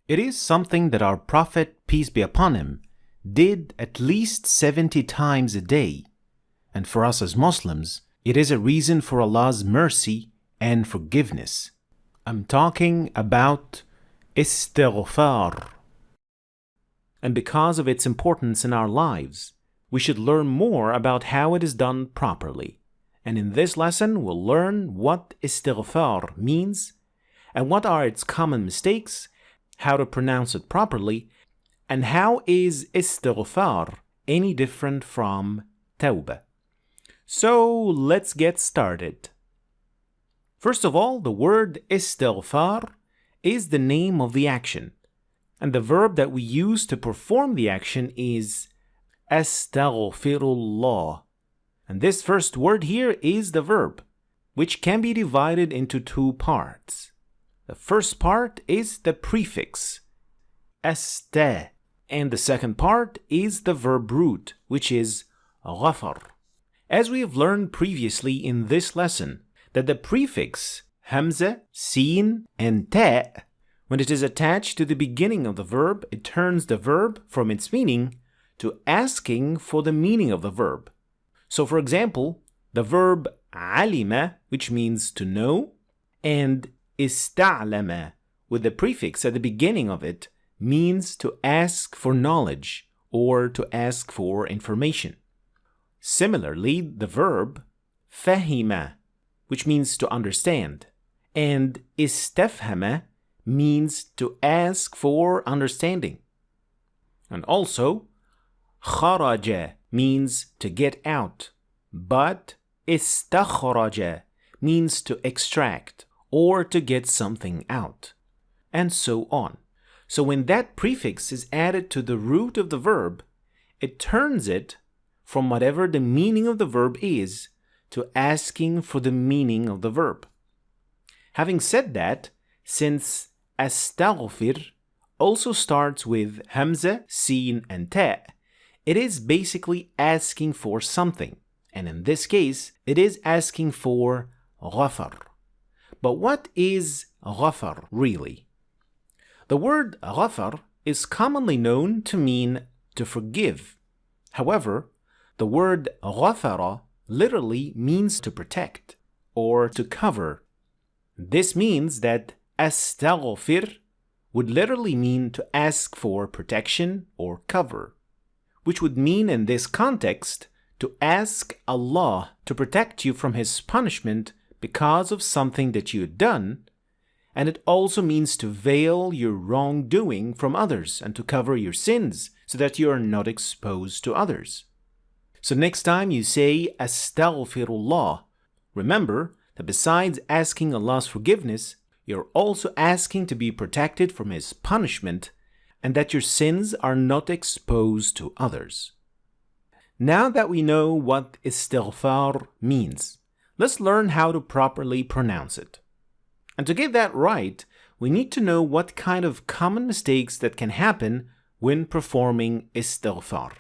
It is something that our Prophet, peace be upon him, did at least 70 times a day. And for us as Muslims, it is a reason for Allah's mercy and forgiveness. I'm talking about Istighfar. And because of its importance in our lives, we should learn more about how it is done properly. And in this lesson, we'll learn what Istighfar means, and what are its common mistakes, how to pronounce it properly, and how is Istighfar any different from Taubah. So let's get started. First of all, the word Istighfar is the name of the action, and the verb that we use to perform the action is Astaghfirullah. And this first word here is the verb, which can be divided into two parts. The first part is the prefix, asta, and the second part is the verb root, which is ghafar. As we have learned previously in this lesson, that the prefix hamza, sin, and ta, when it is attached to the beginning of the verb, it turns the verb from its meaning to asking for the meaning of the verb. So for example, the verb alima, which means to know, and ista'lama, with the prefix at the beginning of it, means to ask for knowledge or to ask for information. Similarly, the verb fahima, which means to understand, and istafhama means to ask for understanding. And also, kharaja means to get out, but istakhraja means to extract or to get something out, and so on. So when that prefix is added to the root of the verb, it turns it from whatever the meaning of the verb is to asking for the meaning of the verb. Having said that, since astaghfir also starts with hamza, sin, and ta, it is basically asking for something, and in this case, it is asking for ghafar. But what is ghafar really? The word ghafar is commonly known to mean to forgive. However, the word ghafara literally means to protect or to cover. This means that astaghfir would literally mean to ask for protection or cover, which would mean in this context to ask Allah to protect you from His punishment because of something that you had done, and it also means to veil your wrongdoing from others and to cover your sins so that you are not exposed to others. So next time you say Astaghfirullah, remember that besides asking Allah's forgiveness, you're also asking to be protected from His punishment and that your sins are not exposed to others. Now that we know what Istighfar means, let's learn how to properly pronounce it. And to get that right, we need to know what kind of common mistakes that can happen when performing Istighfar.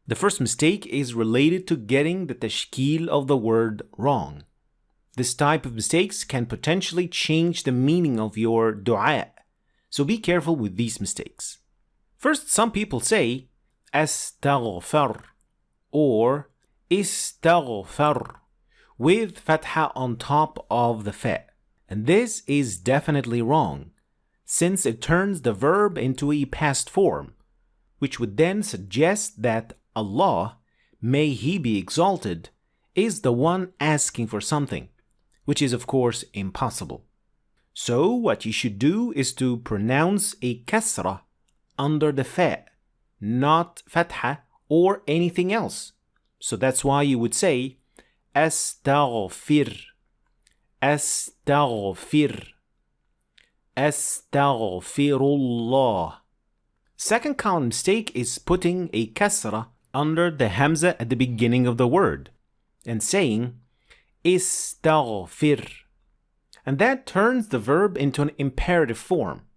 The first mistake is related to getting the tashkil of the word wrong. This type of mistakes can potentially change the meaning of your dua, so be careful with these mistakes. First, some people say astaghfar or istaghfar with fatha on top of the fa. And this is definitely wrong, since it turns the verb into a past form, which would then suggest that Allah, may He be exalted, is the one asking for something, which is of course impossible. So what you should do is to pronounce a kasra under the fa, not fatha or anything else. So that's why you would say astaghfir, astaghfir, astaghfirullah. Second common mistake is putting a kasra under the hamza at the beginning of the word and saying istaghfir. And that turns the verb into an imperative form,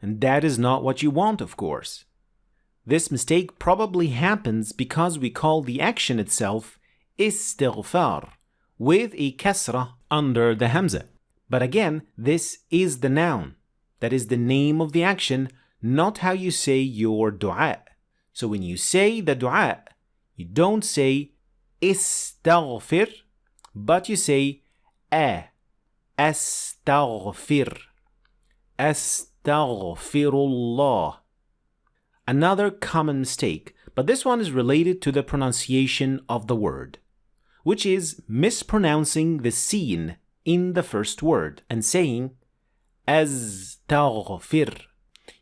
and that is not what you want, of course. This mistake probably happens because we call the action itself istighfar with a kasra under the hamza. But again, this is the noun, that is the name of the action, not how you say your dua. So when you say the dua, you don't say istaghfir, but you say astaghfir, astaghfirullah. Another common mistake, but this one is related to the pronunciation of the word, which is mispronouncing the seen in the first word and saying astaghfir,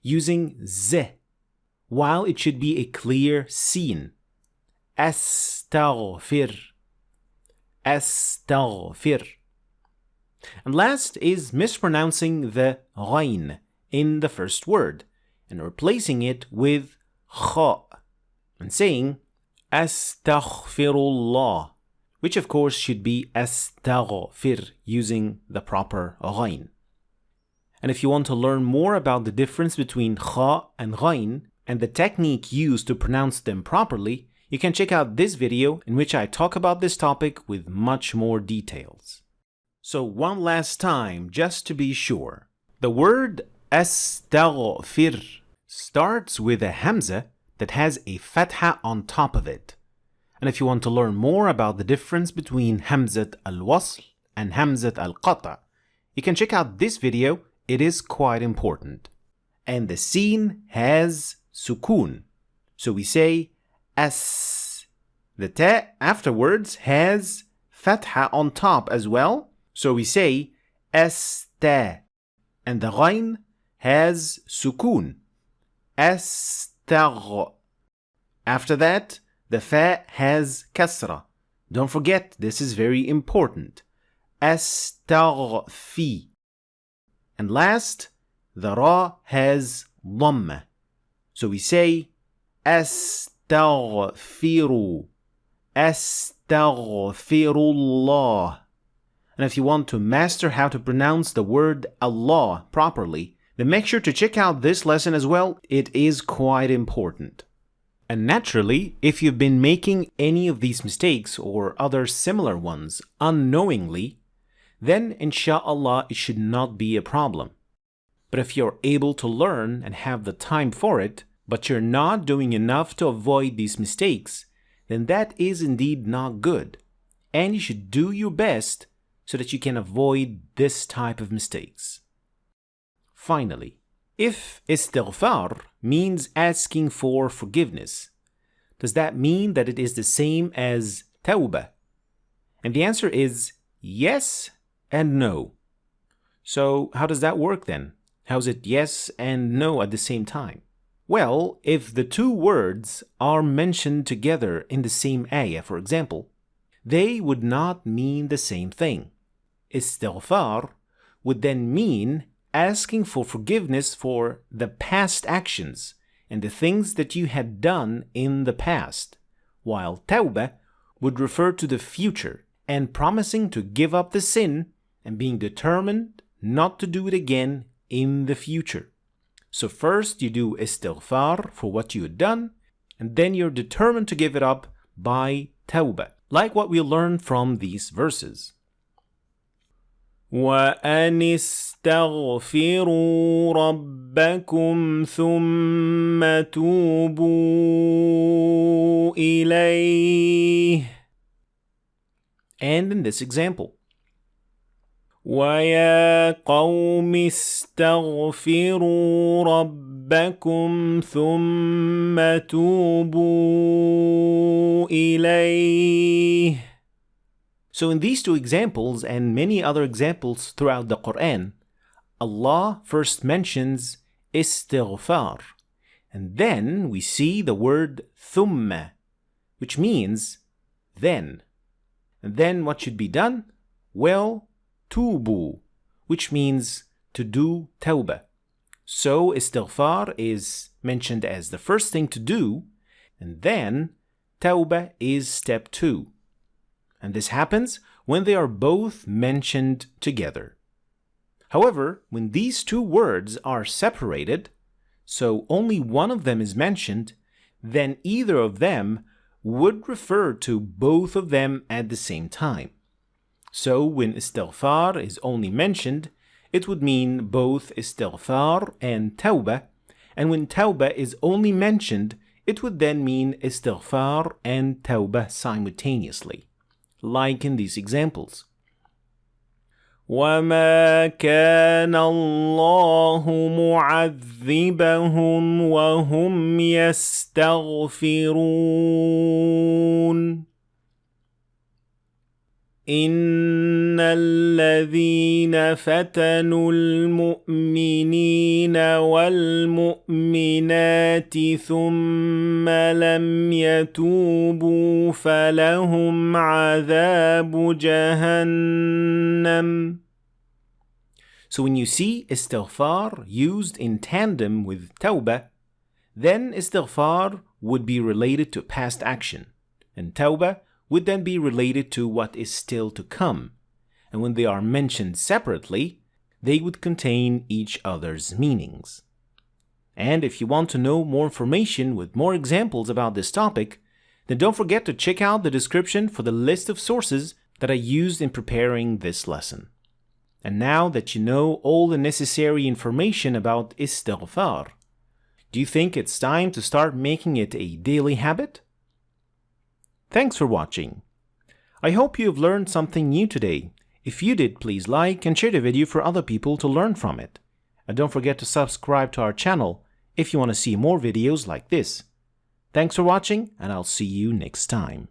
using z, while it should be a clear seen. Astaghfir, astaghfir. And last is mispronouncing the ghain in the first word and replacing it with kha and saying astaghfirullah, which of course should be astaghfir, using the proper ghain. And if you want to learn more about the difference between kha and ghain and the technique used to pronounce them properly, you can check out this video in which I talk about this topic with much more details. So one last time, just to be sure, the word astaghfir starts with a hamza that has a fatha on top of it. And if you want to learn more about the difference between hamzat al-wasl and hamzat al-qata, you can check out this video. It is quite important. And the seen has sukoon, so we say as. The ta afterwards has fatha on top as well, so we say asta. And the ghain has sukoon, astagh. After that, the fa has kasra. Don't forget, this is very important. Astaghfi. And last, the ra has dhamma. So we say astaghfiru, astaghfirullah. And if you want to master how to pronounce the word Allah properly, then make sure to check out this lesson as well. It is quite important. And naturally, if you've been making any of these mistakes or other similar ones unknowingly, then insha'Allah it should not be a problem. But if you're able to learn and have the time for it, but you're not doing enough to avoid these mistakes, then that is indeed not good. And you should do your best so that you can avoid this type of mistakes. Finally, if istighfar means asking for forgiveness, does that mean that it is the same as Taubah? And the answer is yes and no. So how does that work then? How is it yes and no at the same time? Well, if the two words are mentioned together in the same ayah, for example, they would not mean the same thing. Istighfar would then mean asking for forgiveness for the past actions and the things that you had done in the past, while Taubah would refer to the future and promising to give up the sin and being determined not to do it again in the future. So first you do istighfar for what you had done, and then you're determined to give it up by Taubah, like what we learned from these verses. وَأَنِ اسْتَغْفِرُوا رَبَّكُمْ ثُمَّ تُوبُوا إِلَيْهِ. And in this example, وَيَا قَوْمِ اسْتَغْفِرُوا رَبَّكُمْ ثُمَّ تُوبُوا إِلَيْهِ. So in these two examples and many other examples throughout the Quran, Allah first mentions istighfar, and then we see the word thumma, which means then. And then what should be done? Well, tubu, which means to do tawbah. So istighfar is mentioned as the first thing to do, and then tawbah is step 2. And this happens when they are both mentioned together. However, when these two words are separated, so only one of them is mentioned, then either of them would refer to both of them at the same time. So when istighfar is only mentioned, it would mean both istighfar and tawbah And when Taubah is only mentioned, it would then mean Istighfar and Tawba simultaneously, like in these examples. وَمَا كَانَ اللَّهُ مُعَذِّبَهُمْ وَهُمْ يَسْتَغْفِرُونَ إِنَّ الَّذِينَ فَتَنُوا الْمُؤْمِنِينَ وَالْمُؤْمِنَاتِ ثُمَّ لَمْ يَتُوبُوا فَلَهُمْ عَذَابُ جَهَنَّمَ. So when you see Istighfar used in tandem with Taubah, then Istighfar would be related to past action, and Taubah would then be related to what is still to come. And when they are mentioned separately, they would contain each other's meanings. And if you want to know more information with more examples about this topic, then don't forget to check out the description for the list of sources that I used in preparing this lesson. And now that you know all the necessary information about Istighfar, do you think it's time to start making it a daily habit? Thanks for watching. I hope you have learned something new today. If you did, please like and share the video for other people to learn from it. And don't forget to subscribe to our channel if you want to see more videos like this. Thanks for watching, and I'll see you next time.